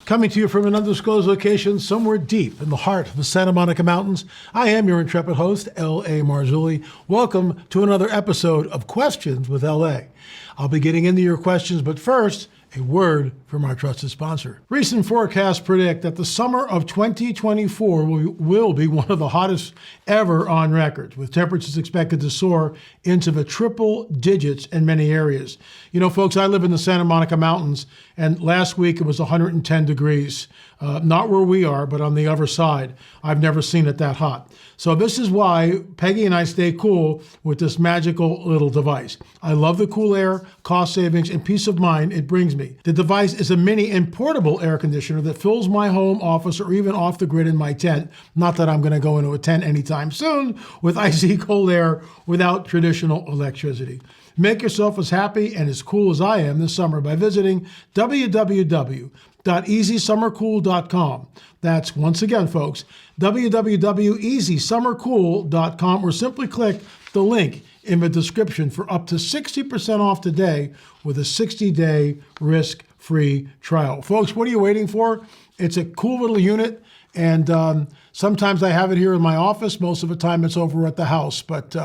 Coming to you from an undisclosed location somewhere deep in the heart of the Santa Monica Mountains, I am your intrepid host, L.A. Marzulli. Welcome to another episode of Questions with L.A. I'll be getting into your questions, but first, a word from our trusted sponsor. Recent forecasts predict that the summer of 2024 will be one of the hottest ever on record, with temperatures expected to soar into the triple digits in many areas. You know, folks, I live in the Santa Monica Mountains, and last week it was 110 degrees. Not where we are, but on the other side. I've never seen it that hot. So this is why Peggy and I stay cool with this magical little device. I love the cool air, cost savings, and peace of mind it brings me. The device is a mini and portable air conditioner that fills my home, office, or even off the grid in my tent. Not that I'm going to go into a tent anytime soon with icy cold air without traditional electricity. Make yourself as happy and as cool as I am this summer by visiting www.easysummercool.com. That's, once again, folks, www.easysummercool.com, or simply click the link in the description for up to 60% off today with a 60-day risk-free trial. Folks, what are you waiting for? It's a cool little unit, and sometimes I have it here in my office. Most of the time it's over at the house, but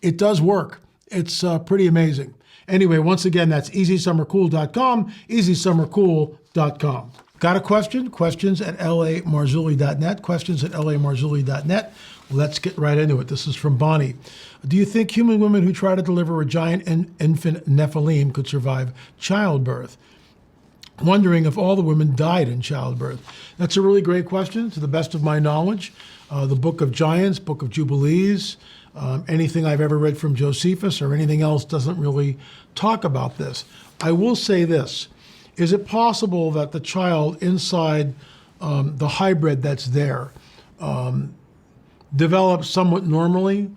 it does work. It's pretty amazing. Anyway, once again, that's easysummercool.com, easysummercool.com. Got a question? Questions at lamarzulli.net, questions at lamarzulli.net. Let's get right into it. This is from Bonnie. Do you think human women who try to deliver a giant infant Nephilim could survive childbirth? Wondering if all the women died in childbirth. That's a really great question. To the best of my knowledge, the Book of Giants, Book of Jubilees, anything I've ever read from Josephus or anything else doesn't really talk about this. I will say this. Is it possible that the child inside the hybrid that's there develops somewhat normally,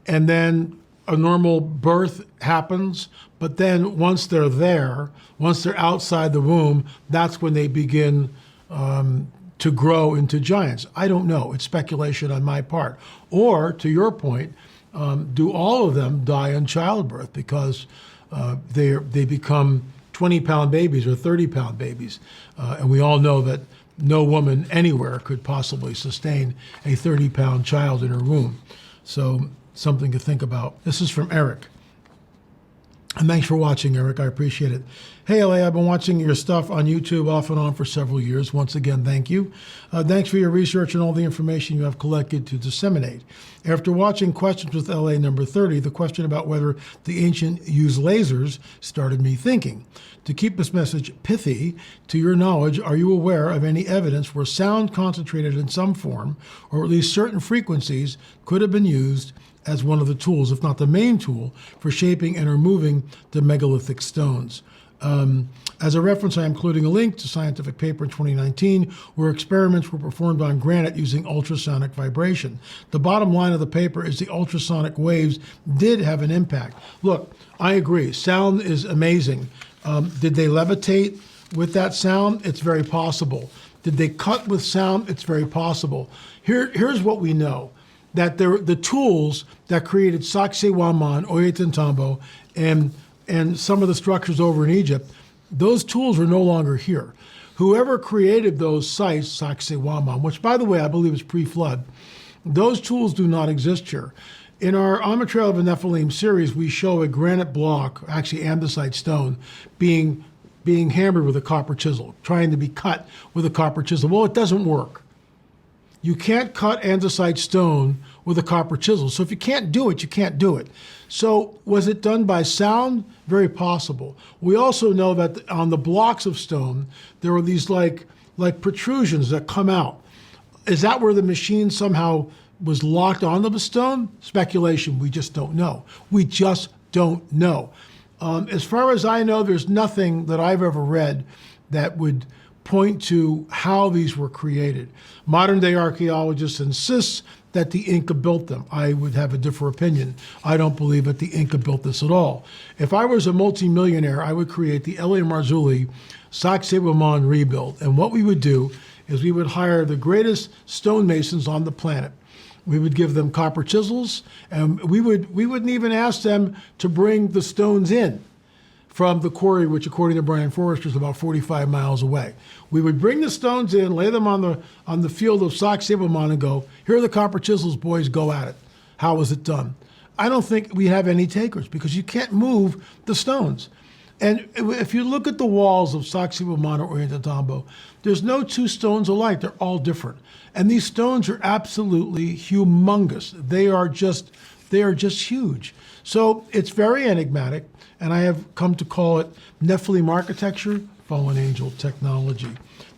and then a normal birth happens, but then once they're there, once they're outside the womb, that's when they begin to grow into giants? I don't know. It's speculation on my part. Or, to your point, do all of them die in childbirth because they become 20-pound babies or 30-pound babies? And we all know that no woman anywhere could possibly sustain a 30-pound child in her womb. So something to think about. This is from Eric. And thanks for watching, Eric. I appreciate it. Hey, LA, I've been watching your stuff on YouTube off and on for several years. Once again, thank you. Thanks for your research and all the information you have collected to disseminate. After watching Questions with LA number 30, the question about whether the ancient used lasers started me thinking. To keep this message pithy, to your knowledge, are you aware of any evidence where sound concentrated in some form, or at least certain frequencies, could have been used as one of the tools, if not the main tool, for shaping and removing the megalithic stones? As a reference, I am including a link to a scientific paper in 2019 where experiments were performed on granite using ultrasonic vibration. The bottom line of the paper is the ultrasonic waves did have an impact. Look, I agree. Sound is amazing. Did they levitate with that sound? It's very possible. Did they cut with sound? It's very possible. Here's what we know. That the tools that created Sacsayhuaman, Ollantaytambo, and some of the structures over in Egypt, those tools are no longer here. Whoever created those sites, Sacsayhuaman, which, by the way, I believe is pre-flood, those tools do not exist here. In our On the Trail of the Nephilim series, we show a granite block, actually andesite stone, being hammered with a copper chisel, trying to be cut with a copper chisel. Well, it doesn't work. You can't cut andesite stone with a copper chisel. So if you can't do it, you can't do it. So was it done by sound? Very possible. We also know that on the blocks of stone, there were these like protrusions that come out. Is that where the machine somehow was locked onto the stone? Speculation. We just don't know. We just don't know. As far as I know, there's nothing that I've ever read that would point to how these were created. Modern-day archaeologists insist that the Inca built them. I would have a different opinion. I don't believe that the Inca built this at all. If I was a multimillionaire, I would create the L.A. Marzulli Sacsayhuaman rebuild. And what we would do is we would hire the greatest stonemasons on the planet. We would give them copper chisels, and we wouldn't even ask them to bring the stones in. from the quarry, which according to Brian Forrester is about 45 miles away. We would bring the stones in, lay them on the field of Sacsayhuaman and go, here are the copper chisels, boys, go at it. How was it done? I don't think we have any takers because you can't move the stones. And if you look at the walls of Sacsayhuaman or Ollantaytambo, there's no two stones alike. They're all different. And these stones are absolutely humongous. They are just huge. So it's very enigmatic, and I have come to call it Nephilim architecture, fallen angel technology.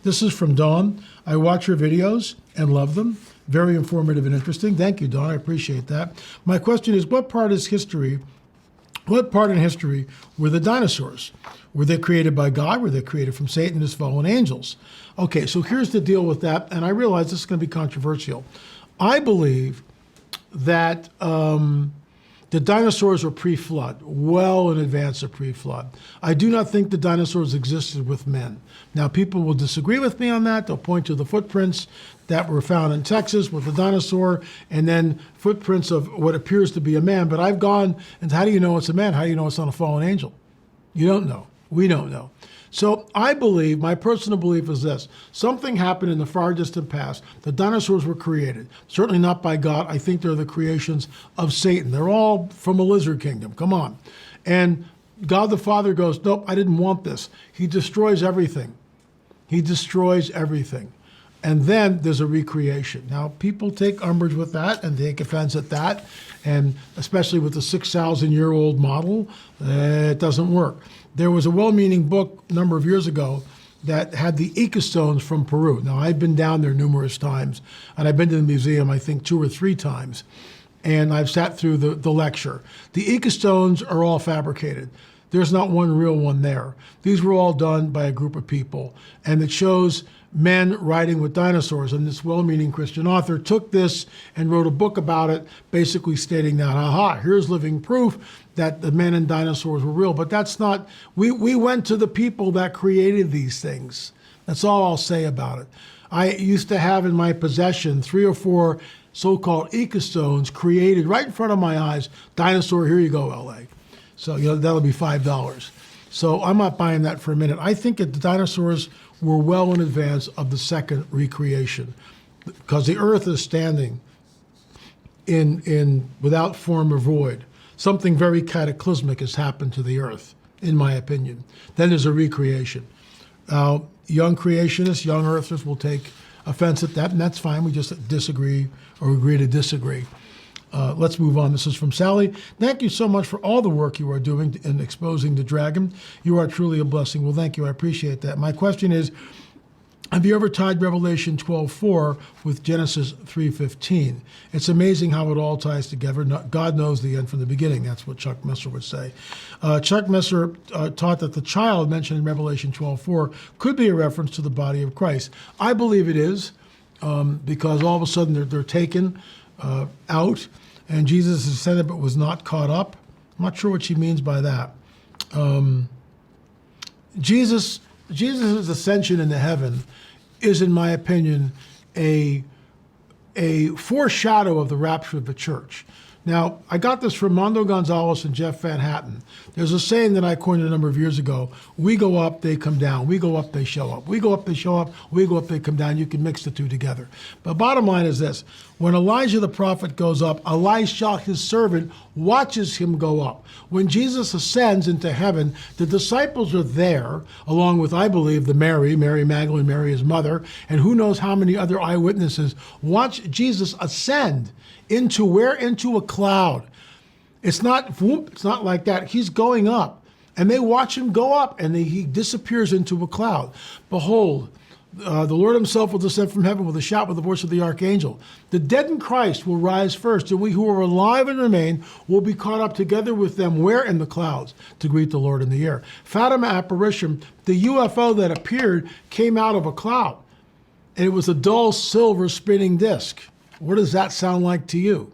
This is from Dawn. I watch her videos and love them. Very informative and interesting. Thank you, Dawn. I appreciate that. My question is, what part in history were the dinosaurs? Were they created by God? Were they created from Satan and his fallen angels? Okay, so here's the deal with that, and I realize this is going to be controversial. I believe that the dinosaurs were pre-flood, well in advance of pre-flood. I do not think the dinosaurs existed with men. Now, people will disagree with me on that. They'll point to the footprints that were found in Texas with the dinosaur, and then footprints of what appears to be a man. But I've gone, and how do you know it's a man? How do you know it's not a fallen angel? You don't know. We don't know. So I believe, my personal belief is this: something happened in the far distant past. The dinosaurs were created, certainly not by God. I think they're the creations of Satan. They're all from a lizard kingdom. Come on. And God the Father goes, nope, I didn't want this. He destroys everything. He destroys everything. And then there's a recreation. Now, people take umbrage with that and take offense at that, and especially with the 6,000-year-old model, it doesn't work. There was a well-meaning book a number of years ago that had the Ica stones from Peru. Now, I've been down there numerous times, and I've been to the museum, I think, 2 or 3 times, and I've sat through the lecture. The Ica stones are all fabricated. There's not one real one there. These were all done by a group of people, and it shows men riding with dinosaurs. And this well-meaning Christian author took this and wrote a book about it, basically stating that, aha, here's living proof that the men and dinosaurs were real. But that's not, we went to the people that created these things. That's all I'll say about it. I used to have in my possession 3 or 4 so-called Ica stones created right in front of my eyes. Dinosaur, here you go, LA. So, that'll be $5. So I'm not buying that for a minute. I think that the dinosaurs were well in advance of the second recreation, because the earth is standing in without form or void. Something very cataclysmic has happened to the earth, in my opinion. Then there's a recreation. Young creationists, young earthers will take offense at that, and that's fine. We just disagree or agree to disagree. Let's move on. This is from Sally. Thank you so much for all the work you are doing in exposing the dragon. You are truly a blessing. Well, thank you. I appreciate that. My question is, have you ever tied Revelation 12:4 with Genesis 3:15? It's amazing how it all ties together. God knows the end from the beginning. That's what Chuck Messer would say. Chuck Messer taught that the child mentioned in Revelation 12:4 could be a reference to the body of Christ. I believe it is, because all of a sudden they're taken out, and Jesus ascended but was not caught up. I'm not sure what she means by that. Jesus' ascension into heaven is, in my opinion, a foreshadow of the rapture of the church. Now, I got this from Mondo Gonzalez and Jeff Van Hatten. There's a saying that I coined a number of years ago: we go up, they come down. We go up, they show up. We go up, they show up. We go up, they come down. You can mix the two together. But bottom line is this: when Elijah the prophet goes up, Elisha, his servant, watches him go up. When Jesus ascends into heaven, the disciples are there, along with, I believe, Mary Magdalene, Mary his mother, and who knows how many other eyewitnesses watch Jesus ascend into where? Into a cloud. It's not whoop, it's not like that. He's going up, and they watch him go up, and he disappears into a cloud. Behold, the Lord himself will descend from heaven with a shout, with the voice of the archangel. The dead in Christ will rise first, and we who are alive and remain will be caught up together with them. Where? In the clouds, to greet the Lord in the air. Fatima apparition, the UFO that appeared came out of a cloud, and it was a dull silver spinning disc. What does that sound like to you?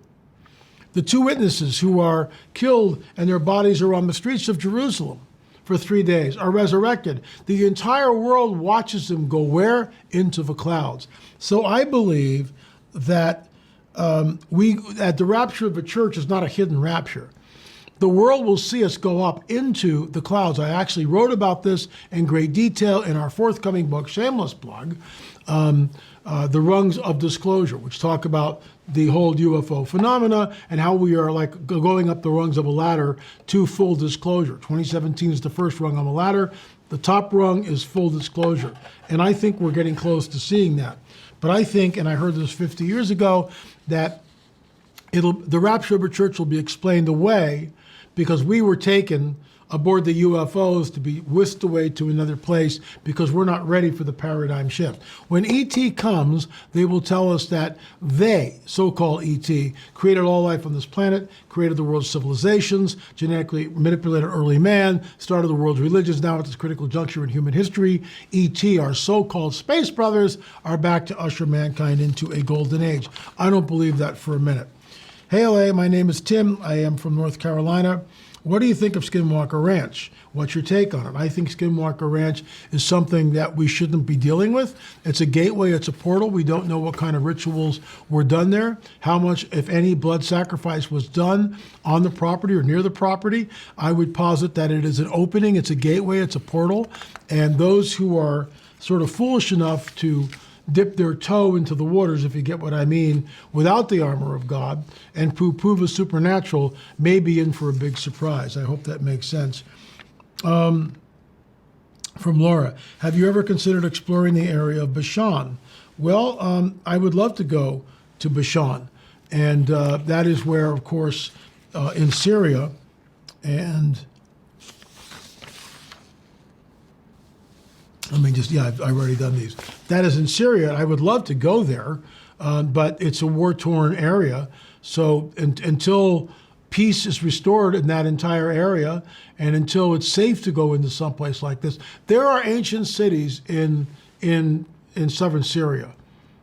The 2 witnesses who are killed and their bodies are on the streets of Jerusalem for 3 days are resurrected. The entire world watches them go where? Into the clouds. So I believe that the rapture of the church is not a hidden rapture. the world will see us go up into the clouds. I actually wrote about this in great detail in our forthcoming book, shameless plug, The Rungs of Disclosure, which talk about the whole UFO phenomena and how we are like going up the rungs of a ladder to full disclosure. 2017 is the first rung on the ladder. The top rung is full disclosure. And I think we're getting close to seeing that. But I think, and I heard this 50 years ago, that the rapture of a church will be explained away because we were taken aboard the UFOs to be whisked away to another place because we're not ready for the paradigm shift. When ET comes, they will tell us that they, so-called ET, created all life on this planet, created the world's civilizations, genetically manipulated early man, started the world's religions. Now at this critical juncture in human history, ET, our so-called space brothers, are back to usher mankind into a golden age. I don't believe that for a minute. Hey, LA, my name is Tim. I am from North Carolina. What do you think of Skinwalker Ranch? What's your take on it? I think Skinwalker Ranch is something that we shouldn't be dealing with. It's a gateway, it's a portal. We don't know what kind of rituals were done there, how much, if any, blood sacrifice was done on the property or near the property. I would posit that it is an opening, it's a gateway, it's a portal, and those who are sort of foolish enough to dip their toe into the waters, if you get what I mean, without the armor of God and poo-poo the supernatural may be in for a big surprise. I hope that makes sense. From Laura, have you ever considered exploring the area of Bashan? Well, I would love to go to Bashan. And that is where, of course, in Syria, and I've already done these. That is in Syria. I would love to go there, but it's a war-torn area. So until peace is restored in that entire area, and until it's safe to go into someplace like this, there are ancient cities in southern Syria.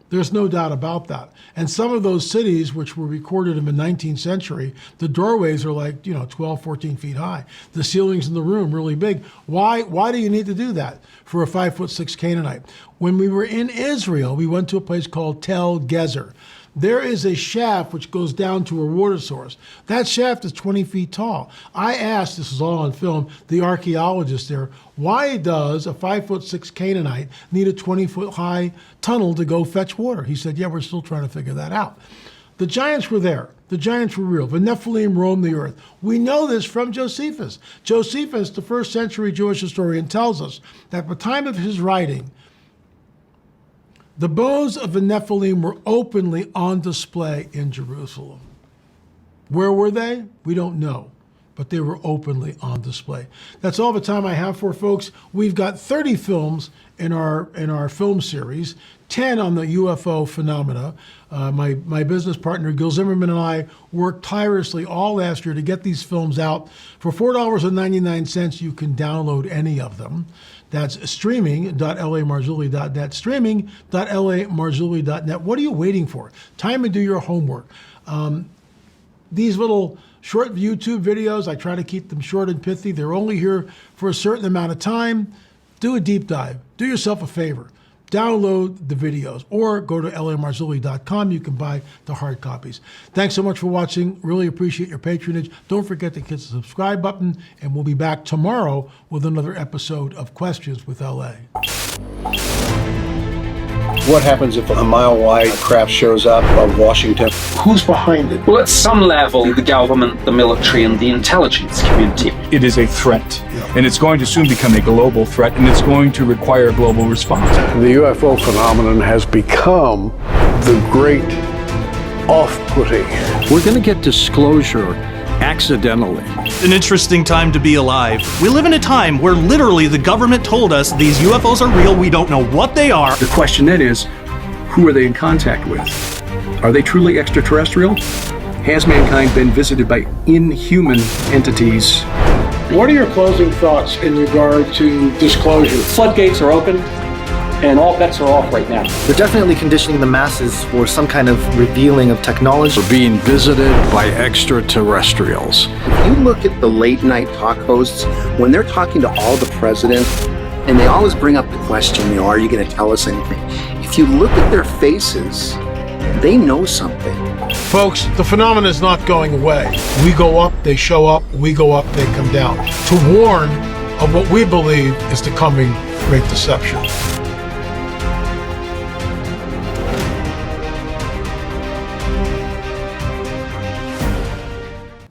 There's no doubt about that. And some of those cities, which were recorded in the 19th century, the doorways are like, 12, 14 feet high. The ceilings in the room really big. Why do you need to do that for a 5'6" Canaanite? When we were in Israel, we went to a place called Tel Gezer. There is a shaft which goes down to a water source. That shaft is 20 feet tall. I asked, this is all on film, the archaeologist there, why does a 5'6" Canaanite need a 20-foot high tunnel to go fetch water? He said, yeah, we're still trying to figure that out. The giants were there. The giants were real. The Nephilim roamed the earth. We know this from Josephus. Josephus, the first century Jewish historian, tells us that at the time of his writing, the bones of the Nephilim were openly on display in Jerusalem. Where were they? We don't know, but they were openly on display. That's all the time I have for folks. We've got 30 films in our film series, 10 on the UFO phenomena. My business partner, Gil Zimmerman, and I worked tirelessly all last year to get these films out. For $4.99, you can download any of them. That's streaming.lamarzulli.net, streaming.lamarzulli.net. What are you waiting for? Time to do your homework. These little short YouTube videos, I try to keep them short and pithy. They're only here for a certain amount of time. Do a deep dive. Do yourself a favor. Download the videos or go to lamarzulli.com. You can buy the hard copies. Thanks so much for watching. Really appreciate your patronage. Don't forget to hit the subscribe button, and we'll be back tomorrow with another episode of Questions with LA. What happens if a mile-wide craft shows up above Washington? Who's behind it? Well, at some level, the government, the military, and the intelligence community. It is a threat, and it's going to soon become a global threat, and it's going to require a global response. The UFO phenomenon has become the great off-putting. We're going to get disclosure accidentally. An interesting time to be alive. We live in a time where literally the government told us these UFOs are real, we don't know what they are. The question then is, who are they in contact with? Are they truly extraterrestrial? Has mankind been visited by inhuman entities? What are your closing thoughts in regard to disclosure? Floodgates are open, and all bets are off right now. They're definitely conditioning the masses for some kind of revealing of technology. We're being visited by extraterrestrials. If you look at the late night talk hosts, when they're talking to all the presidents, and they always bring up the question, are you going to tell us anything? If you look at their faces, they know something. Folks, the phenomenon is not going away. We go up, they show up. We go up, they come down. To warn of what we believe is the coming Great Deception.